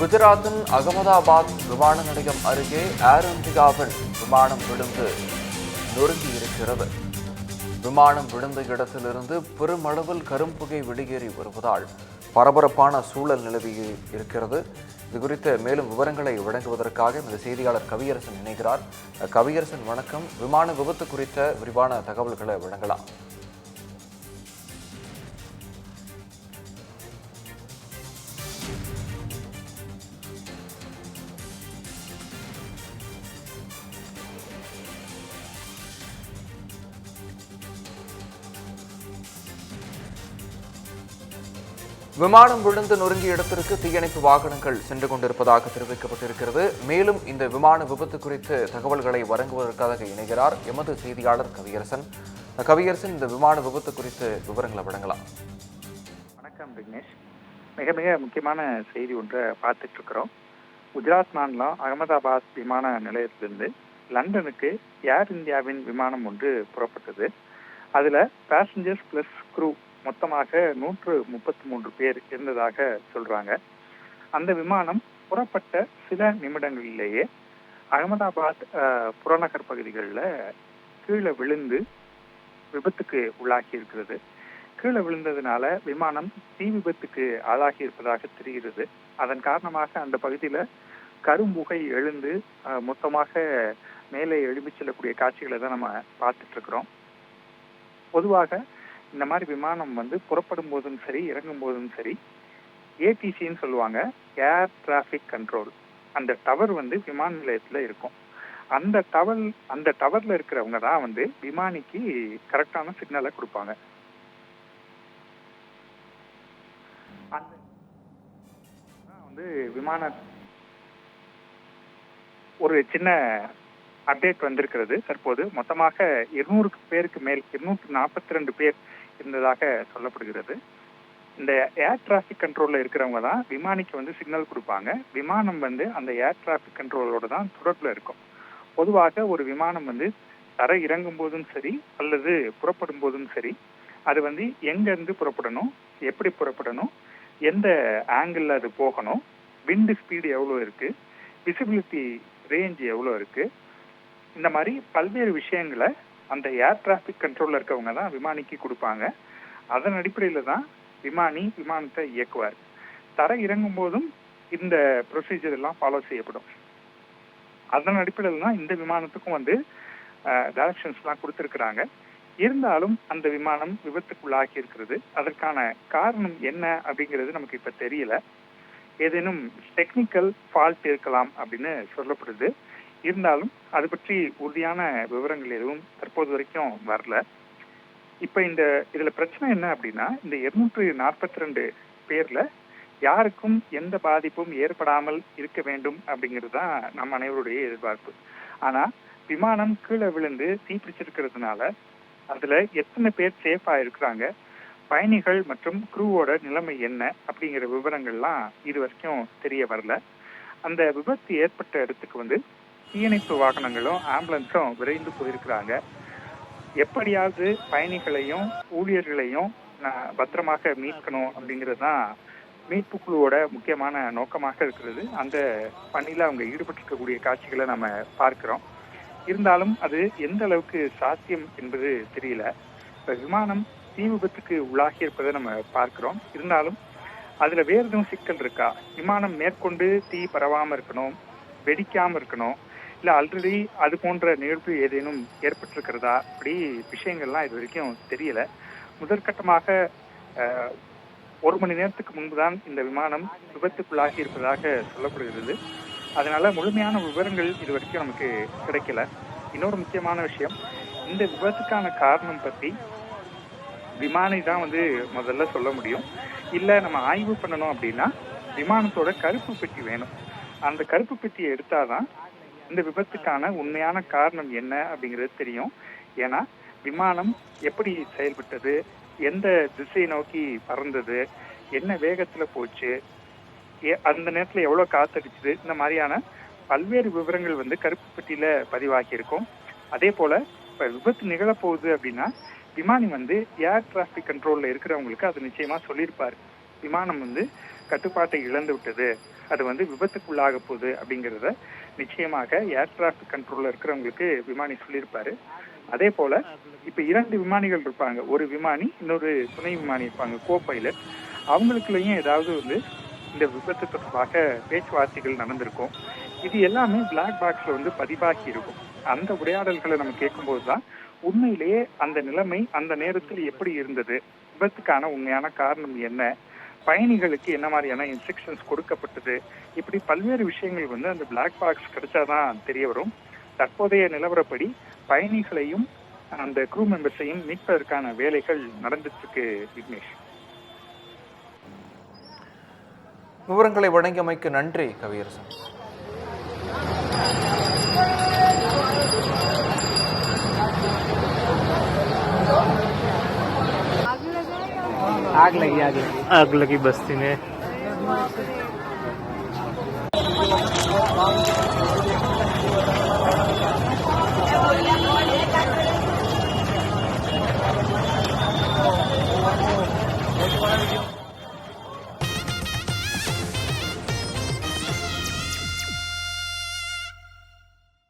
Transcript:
குஜராத்தின் அகமதாபாத் விமான நிலையம் அருகே ஏர் இந்தியாவின் விமானம் விழுந்து நொறுங்கி இருக்கிறது. விமானம் விழுந்த இடத்திலிருந்து பெருமளவில் கரும்புகை வெளியேறி வருவதால் பரபரப்பான சூழல் நிலவி இருக்கிறது. இது குறித்த மேலும் விவரங்களை வழங்குவதற்காக இந்த செய்தியாளர் கவியரசன் இணைகிறார். கவியரசன், வணக்கம். விமான விபத்து குறித்த விரிவான தகவல்களை வழங்கலாம். விமானம் விழுந்து நொறுங்கிய இடத்திற்கு தீயணைப்பு வாகனங்கள் சென்று கொண்டிருப்பதாக தெரிவிக்கப்பட்டிருக்கிறது. மேலும் இந்த விமான விபத்து குறித்து தகவல்களை வழங்குவதற்காக இணைகிறார் எமது செய்தியாளர் கவியரசன். கவியரசன், இந்த விமான விபத்து குறித்து விவரங்களை வழங்கலாம். வணக்கம் விக்னேஷ். மிக மிக முக்கியமான செய்தி ஒன்றை பார்த்துட்டு இருக்கிறோம். குஜராத் மாநிலம் அகமதாபாத் விமான நிலையத்திலிருந்து லண்டனுக்கு ஏர் இந்தியாவின் விமானம் ஒன்று புறப்பட்டது. அதுல பேசஞ்சர்ஸ் பிளஸ் க்ரூ மொத்தமாக 133 பேர் இருந்ததாக சொல்றாங்க. அந்த விமானம் புறப்பட்ட சில நிமிடங்களிலேயே அகமதாபாத் புறநகர் பகுதிகளில் கீழே விழுந்து விபத்துக்கு உள்ளாகி இருக்கிறது. கீழே விழுந்ததுனால விமானம் தீ விபத்துக்கு ஆளாகி இருப்பதாக தெரிகிறது. அதன் காரணமாக அந்த பகுதியில் கரும்புகை எழுந்து மொத்தமாக மேலே எழுப்பி செல்லக்கூடிய காட்சிகளை தான் நம்ம பார்த்துட்டு இருக்கிறோம். பொதுவாக இந்த மாதிரி விமானம் புறப்படும் போதும் சரி, இறங்கும் போதும் சரி, ஏடிசின்னு சொல்லுவாங்க, ஏர் டிராஃபிக் கண்ட்ரோல். அந்த டவர் விமான நிலையத்துல இருக்கும். அந்த டவர்ல இருக்கிறவங்க தான் விமானிக்கு கரெக்டான சிக்னலை கொடுப்பாங்க. அந்த விமான ஒரு சின்ன அப்டேட் வந்திருக்கிறது. தற்போது மொத்தமாக 200 பேருக்கு மேல் 242 பேர் இருந்ததாக சொல்லப்படுகிறது. இந்த ஏர் டிராஃபிக் கண்ட்ரோல்ல இருக்கிறவங்க தான் விமானிக்கு சிக்னல் கொடுப்பாங்க. விமானம் அந்த ஏர் டிராஃபிக் கண்ட்ரோலோட தான் தொடர்புல இருக்கும். பொதுவாக ஒரு விமானம் தரை இறங்கும் போதும் சரி அல்லது புறப்படும் போதும் சரி, அது எங்க இருந்து புறப்படணும், எப்படி புறப்படணும், எந்த ஆங்கிள் அது போகணும், விண்ட் ஸ்பீடு எவ்வளோ இருக்கு, விசிபிலிட்டி ரேஞ்ச் எவ்வளோ இருக்கு, இந்த மாதிரி பல்வேறு விஷயங்களை அந்த ஏர் டிராஃபிக் கண்ட்ரோல்ல இருக்கவங்க தான் விமானிக்கு கொடுப்பாங்க. அதன் அடிப்படையில தான் விமானத்தை இயக்குவார். தரை இறங்கும் போதும் இந்த ப்ரொசீஜர் எல்லாம் ஃபாலோ செய்யப்படும். அதன் அடிப்படையில் தான் இந்த விமானத்துக்கும் டைரக்ஷன்ஸ் எல்லாம் கொடுத்திருக்கிறாங்க. இருந்தாலும் அந்த விமானம் விபத்துக்குள்ளாகி இருக்கிறது. அதற்கான காரணம் என்ன அப்படிங்கிறது நமக்கு இப்ப தெரியல. ஏதேனும் டெக்னிக்கல் ஃபால்ட் இருக்கலாம் அப்படின்னு சொல்லப்படுது. இருந்தாலும் அது பற்றி உறுதியான விவரங்கள் எதுவும் தற்போது வரைக்கும் வரல. இப்ப இதுல பிரச்சனை என்ன அப்படின்னா, இந்த 242 பேர்ல யாருக்கும் எந்த பாதிப்பும் ஏற்படாமல் இருக்க வேண்டும் அப்படிங்கிறது தான் நம்ம அனைவருடைய எதிர்பார்ப்பு. ஆனா விமானம் கீழே விழுந்து தீப்பிடிச்சிருக்கிறதுனால அதுல எத்தனை பேர் சேஃபா இருக்கிறாங்க, பயணிகள் மற்றும் க்ரூவோட நிலைமை என்ன அப்படிங்கிற விவரங்கள்லாம் இது வரைக்கும் தெரிய வரல. அந்த விபத்து ஏற்பட்ட இடத்துக்கு தீயணைப்பு வாகனங்களும் ஆம்புலன்ஸும் விரைந்து போயிருக்கிறாங்க. எப்படியாவது பயணிகளையும் ஊழியர்களையும் பத்திரமாக மீட்கணும் அப்படிங்கிறது தான் மீட்பு குழுவோட முக்கியமான நோக்கமாக இருக்கிறது. அந்த பணியில அவங்க ஈடுபட்டிருக்கக்கூடிய காட்சிகளை நம்ம பார்க்கிறோம். இருந்தாலும் அது எந்த அளவுக்கு சாத்தியம் என்பது தெரியல. இப்ப விமானம் தீ விபத்துக்கு உள்ளாகி இருப்பதை நம்ம பார்க்கிறோம். இருந்தாலும் அதுல வேற எதுவும் சிக்கல் இருக்கா, விமானம் மேற்கொண்டு தீ பரவாம இருக்கணும், வெடிக்காம இருக்கணும், இல்ல ஆல்ரெடி அது போன்ற நிகழ்வு ஏதேனும் ஏற்பட்டிருக்கிறதா, அப்படி விஷயங்கள்லாம் இது வரைக்கும் தெரியல. முதற்கட்டமாக 1 மணி நேரத்துக்கு முன்புதான் இந்த விமானம் விபத்துக்குள்ளாகி இருப்பதாக சொல்லப்படுகிறது. அதனால முழுமையான விவரங்கள் இது வரைக்கும் நமக்கு கிடைக்கல. இன்னொரு முக்கியமான விஷயம், இந்த விபத்துக்கான காரணம் பற்றி விமானி தான் முதல்ல சொல்ல முடியும். இல்ல நம்ம ஆய்வு பண்ணணும் அப்படின்னா விமானத்தோட கருப்பு பெட்டி வேணும். அந்த கருப்பு பெட்டியை எடுத்தாதான் இந்த விபத்துக்கான உண்மையான காரணம் என்ன அப்படிங்கிறது தெரியும். ஏன்னா விமானம் எப்படி செயல்பட்டது, எந்த திசையை நோக்கி பறந்தது, என்ன வேகத்துல போச்சு, அந்த நேரத்துல எவ்வளவு காத்தடிச்சுது, இந்த மாதிரியான பல்வேறு விவரங்கள் கருப்பு பெட்டியில பதிவாகி இருக்கும். அதே போல இப்ப விபத்து நிகழப்போகுது அப்படின்னா விமானி ஏர் டிராஃபிக் கண்ட்ரோல்ல இருக்கிறவங்களுக்கு அது நிச்சயமா சொல்லியிருப்பாரு. விமானம் கட்டுப்பாட்டை இழந்து விட்டது, அது வந்து விபத்துக்குள்ளாக போகுது அப்படிங்கிறத நிச்சயமாக ஏர் டிராஃபிக் கண்ட்ரோல்ல இருக்கிறவங்களுக்கு விமானி சொல்லியிருப்பாரு. அதே போல இப்ப 2 விமானிகள் இருப்பாங்க, ஒரு விமானி இன்னொரு துணை விமானி இருப்பாங்க, கோ பைலட். அவங்களுக்குள்ளயும் ஏதாவது வந்து இந்த விபத்து தொடர்பாக பேச்சுவார்த்தைகள் நடந்திருக்கும். இது எல்லாமே பிளாக் பாக்ஸ்ல வந்து பதிவாகி இருக்கும். அந்த உரையாடல்களை நம்ம கேட்கும்போது தான் உண்மையிலேயே அந்த நிலைமை அந்த நேரத்தில் எப்படி இருந்தது, விபத்துக்கான உண்மையான காரணம் என்ன, பயணிகளுக்கு என்ன மாதிரியான இன்ஸ்ட்ரக்ஷன்ஸ் கொடுக்கப்பட்டது, இப்படி பல்வேறு விஷயங்கள் வந்து அந்த பிளாக் பாக்ஸ் கிடைச்சாதான் தெரிய வரும். தற்போதைய நிலவரப்படி பயணிகளையும் அந்த க்ரூ மெம்பர்ஸையும் மீட்பதற்கான வேலைகள் நடந்துட்டு இருக்கு விக்னேஷ். விவரங்களை வழங்கியமைக்கு நன்றி கவியரசன். आग लगी बस्ती में।